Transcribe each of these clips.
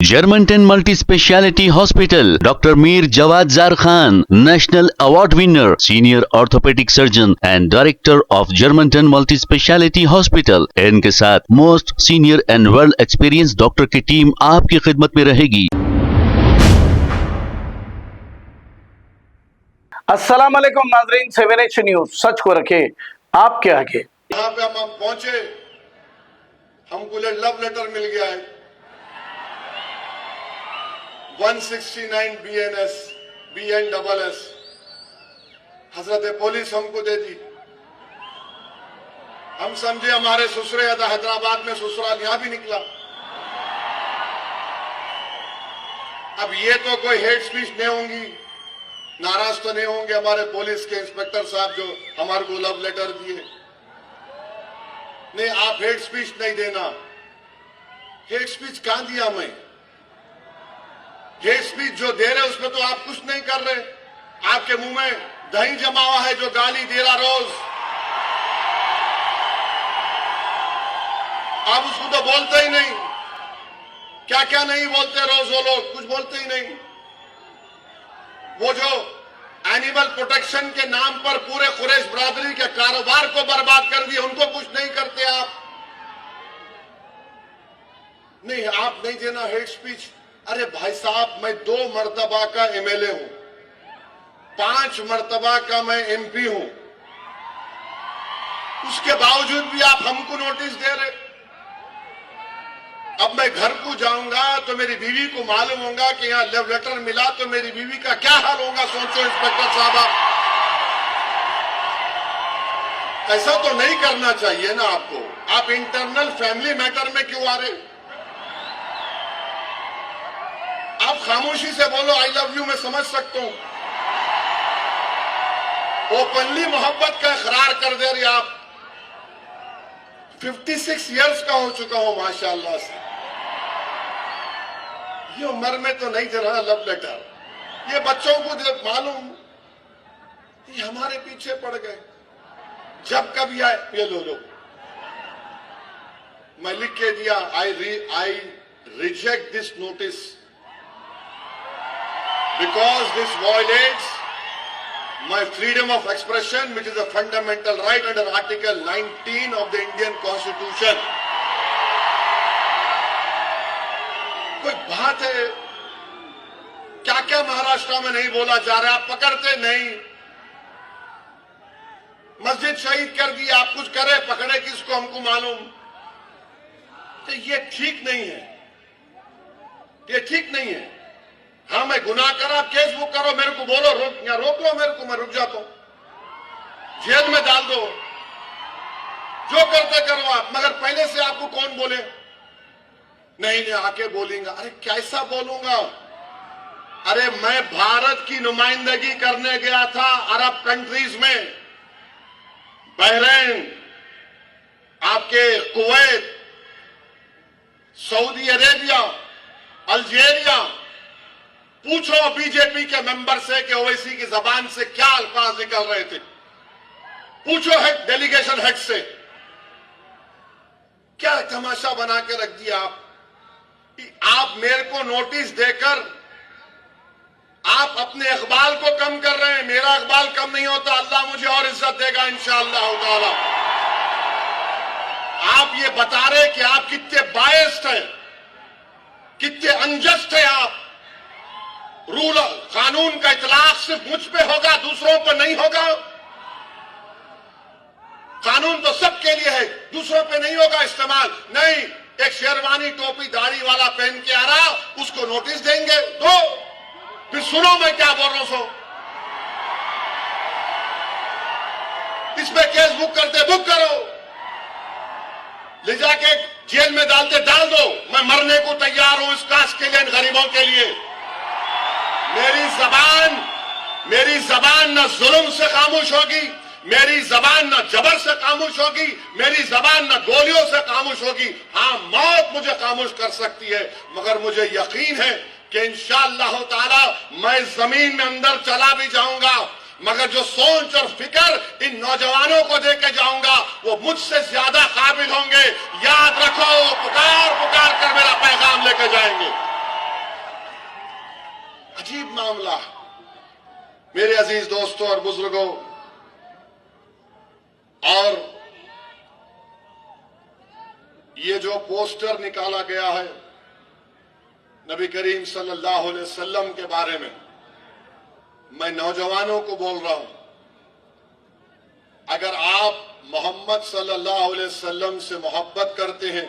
Germantown Multi Speciality Hospital, Dr. Mir Jawad Zar Khan, National Award winner, Senior Orthopedic Surgeon and Director of Germantown Multi Speciality Hospital. इनके साथ most senior and world experience doctor की team आपकी खिदमत में रहेगी। अस्सलाम वालेकुम नाजरीन, 7H न्यूज सच को रखे आपके आगे। यहाँ पे हम पहुंचे, हमको लव लेटर मिल गया है 169 BNSS हजरत पुलिस हमको दे दी। हम समझे हमारे ससुरे हैदराबाद में ससुराल यहां भी निकला। अब ये तो कोई हेट स्पीच नहीं होंगी, नाराज तो नहीं होंगे हमारे पुलिस के इंस्पेक्टर साहब जो हमारे को लव लेटर दिए। नहीं, आप हेट स्पीच नहीं देना। हेट स्पीच कहां दिया मैं? हेट स्पीच जो दे रहे उसमें तो आप कुछ नहीं कर रहे। आपके मुंह में दही जमा हुआ है जो गाली दे रहा रोज, आप उसको तो बोलते ही नहीं। क्या क्या नहीं बोलते रोज वो लोग, कुछ बोलते ही नहीं। वो जो एनिमल प्रोटेक्शन के नाम पर पूरे कुरैश बरादरी के कारोबार को बर्बाद कर दिया, उनको कुछ नहीं करते आप। नहीं, आप नहीं देना हेट स्पीच। अरे भाई साहब, मैं 2 मर्तबा का MLA हूं, 5 मर्तबा का मैं MP हूं, उसके बावजूद भी आप हमको नोटिस दे रहे। अब मैं घर को जाऊंगा तो मेरी बीवी को मालूम होगा कि यहां लव लेटर मिला, तो मेरी बीवी का क्या हाल होगा सोचो इंस्पेक्टर साहब। ऐसा तो नहीं करना चाहिए ना आपको। आप इंटरनल फैमिली मैटर में क्यों आ रहे? आप खामोशी से बोलो आई लव यू, मैं समझ सकता हूं। ओपनली मोहब्बत का इकरार कर दे रहे आप। 56 इयर्स का हो चुका हूं माशाल्लाह से। ये उम्र में तो नहीं दे रहा लव लेटर। ये बच्चों को मालूम, ये हमारे पीछे पड़ गए। जब कभी आए ये लो मैं लिख के दिया, I reject this notice because this violates my freedom of expression, which is a fundamental right under Article 19 of the Indian Constitution. कोई बात है? क्या क्या महाराष्ट्र में नहीं बोला जा रहा? आप पकड़ते नहीं। मस्जिद शहीद कर दी, आप कुछ करे, पकड़े किसको हमको मालूम। तो ये ठीक नहीं है, ये ठीक नहीं है। हाँ, मैं गुनाह करा, केस बुक करो, मेरे को बोलो, रोक लो मेरे को, मैं रुक जाता हूं, जेल में डाल दो, जो करते करो आप। मगर पहले से आपको कौन बोले? नहीं, आके बोलेंगे। अरे कैसा बोलूंगा? अरे मैं भारत की नुमाइंदगी करने गया था अरब कंट्रीज में, बहरीन, आपके कुवैत, सऊदी अरेबिया, अल्जीरिया। पूछो बीजेपी के मेंबर से कि ओवैसी की जबान से क्या अल्फाज निकल रहे थे। पूछो हेड डेलीगेशन हेड से। क्या तमाशा बना के रख दिया आप मेरे को नोटिस देकर आप अपने इकबाल को कम कर रहे हैं। मेरा इकबाल कम नहीं होता, अल्लाह मुझे और इज्जत देगा इंशाअल्लाह ताला। आप ये बता रहे कि आप कितने बायस्ड हैं, कितने अनजस्ट हैं आप। रूल कानून का इतलाक सिर्फ मुझ पे होगा, दूसरों पर नहीं होगा। कानून तो सबके लिए है, दूसरों पे नहीं होगा इस्तेमाल। नहीं, एक शेरवानी टोपी दाढ़ी वाला पहन के आ रहा, उसको नोटिस देंगे तो फिर सुनो मैं क्या बोल रहा हूं। इसमें केस बुक करते बुक करो, ले जाके जेल में डालते डाल दो। मैं मरने को तैयार हूं इस काश के लिए, इन गरीबों के लिए। मेरी जबान न जुल्म से खामोश होगी, मेरी जबान न जबर से खामोश होगी, मेरी जबान न गोलियों से खामोश होगी। हाँ, मौत मुझे खामोश कर सकती है, मगर मुझे यकीन है कि इंशाअल्लाह ताला मैं जमीन में अंदर चला भी जाऊंगा, मगर जो सोच और फिक्र इन नौजवानों को देके जाऊंगा वो मुझसे ज्यादा काबिल होंगे। याद रखो, पुकार पुकार कर मेरा पैगाम लेके जाएंगे। मामला है। मेरे अजीज दोस्तों और बुजुर्गों, और ये जो पोस्टर निकाला गया है नबी करीम सल्लल्लाहु अलैहि वसल्लम के बारे में, मैं नौजवानों को बोल रहा हूं, अगर आप मोहम्मद सल्लल्लाहु अलैहि वसल्लम से मोहब्बत करते हैं,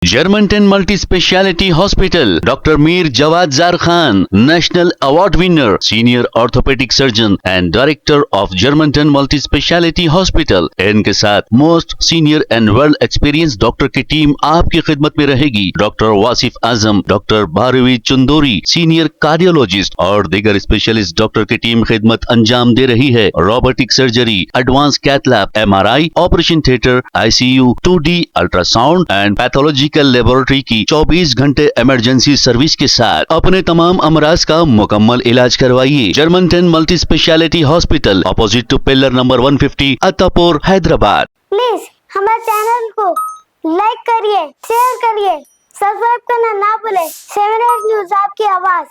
Germantown Multi Speciality Hospital, Dr. Mir Jawad Zar Khan, National Award winner, Senior Orthopedic Surgeon and Director of Germantown Multi Speciality Hospital. इनके साथ most senior and world experience doctor की टीम आपकी खिदमत में रहेगी। Doctor Wasif Azam, doctor Bharvi Chandori, senior cardiologist और दीगर specialist doctor की टीम खिदमत अंजाम दे रही है। Robotic surgery, advance cath lab, MRI, operation theatre, ICU, 2D ultrasound and pathological laboratory की 24 घंटे इमरजेंसी सर्विस के साथ अपने तमाम अमराज का मुकम्मल इलाज करवाइए। Germanten multi speciality hospital, opposite to pillar number 150, Attapur, Hyderabad. Please हमारे चैनल को लाइक करिए, शेयर करिए, सब्सक्राइब करना ना भूले। 7 न्यूज़ आपकी आवाज।